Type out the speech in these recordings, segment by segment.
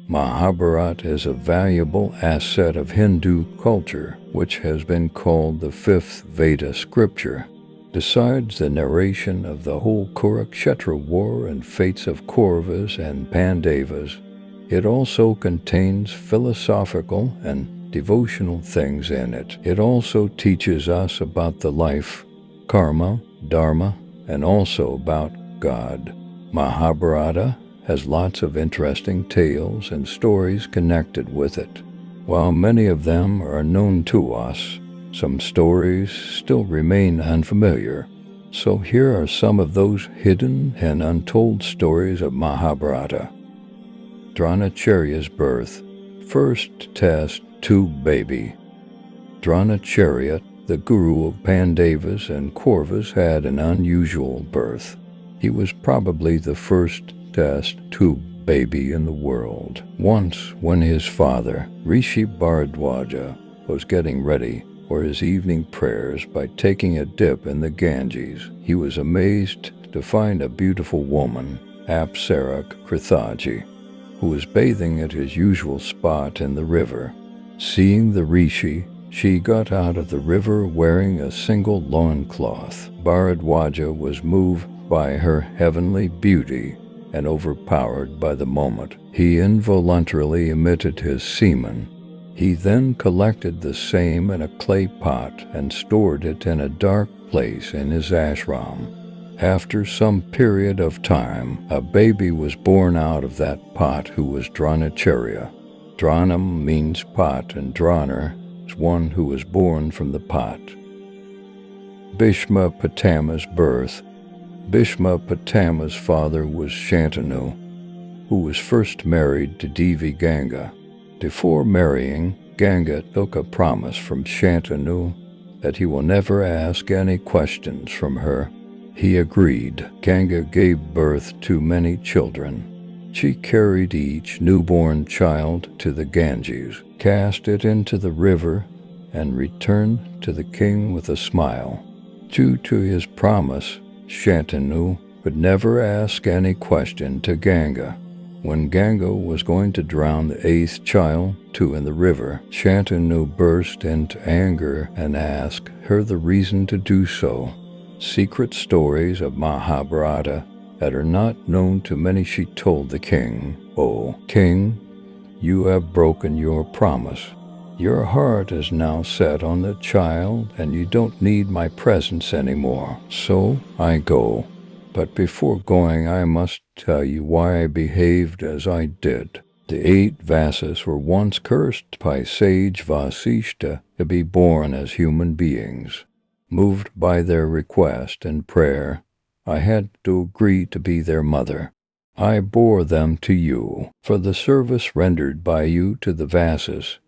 Mahabharata is a valuable asset of Hindu culture, which has been called the fifth Veda scripture. Besides the narration of the whole Kurukshetra war and fates of Kauravas and Pandavas, it also contains philosophical and devotional things in it. It also teaches us about the life, karma, dharma, and also about God. Mahabharata has lots of interesting tales and stories connected with it. While many of them are known to us, some stories still remain unfamiliar. So here are some of those hidden and untold stories of Mahabharata. Dronacharya's birth. First test tube baby. Dronacharya, the guru of Pandavas and Kauravas, had an unusual birth. He was probably the first test tube baby in the world. Once, when his father, Rishi Bharadwaja, was getting ready for his evening prayers by taking a dip in the Ganges, he was amazed to find a beautiful woman, Apsara Krithaji, who was bathing at his usual spot in the river. Seeing the Rishi, she got out of the river wearing a single loincloth. Bharadwaja was moved by her heavenly beauty and overpowered by the moment. He involuntarily emitted his semen. He then collected the same in a clay pot and stored it in a dark place in his ashram. After some period of time, a baby was born out of that pot who was Dronacharya. Dronam means pot, and Dronar is one who was born from the pot. Bhisma Patamas' birth. Bhisma Patamas' father was Shantanu, who was first married to Devi Ganga. Before marrying, Ganga took a promise from Shantanu that he will never ask any questions from her. He agreed. Ganga gave birth to many children. She carried each newborn child to the Ganges, cast it into the river, and returned to the king with a smile. Due to his promise, Shantanu would never ask any question to Ganga. When Ganga was going to drown the eighth child, too, in the river, Shantanu burst into anger and asked her the reason to do so. Secret stories of Mahabharata that are not known to many she told the king. "O king, you have broken your promise. Your heart is now set on the child, and you don't need my presence anymore. So I go. But before going, I must tell you why I behaved as I did. The 8 Vasas were once cursed by sage Vasishta to be born as human beings. Moved by their request and prayer, I had to agree to be their mother. I bore them to you. For the service rendered by you to the Vasas,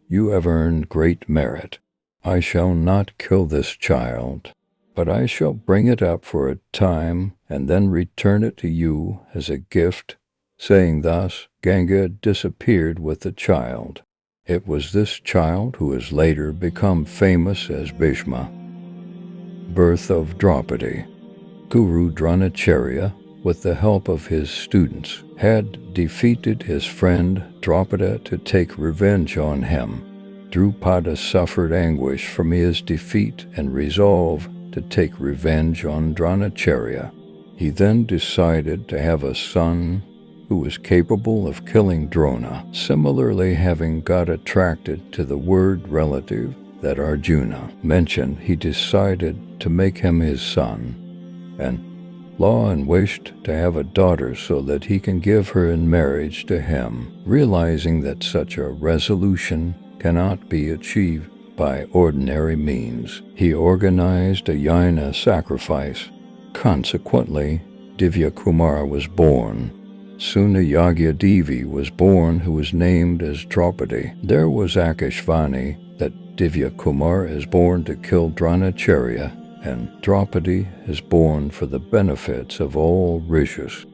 you have earned great merit. I shall not kill this child, but I shall bring it up for a time and then return it to you as a gift." Saying thus, Ganga disappeared with the child. It was this child who has later become famous as Bhisma. Birth of Drupada. Guru Dronacharya, with the help of his students, had defeated his friend Drupada to take revenge on him. Drupada suffered anguish from his defeat and resolved to take revenge on Dronacharya. He then decided to have a son who was capable of killing Drona, similarly having got attracted to the word relative that Arjuna mentioned. He decided to make him his son, and Lawan wished to have a daughter so that he can give her in marriage to him. Realizing that such a resolution cannot be achieved by ordinary means, he organized a Yajna sacrifice. Consequently, Divya Kumar was born. Soon a Yagya Devi was born who was named as Drupada. There was Akashvani that Divya Kumar is born to kill Dronacharya, and Drupada is born for the benefits of all rishis.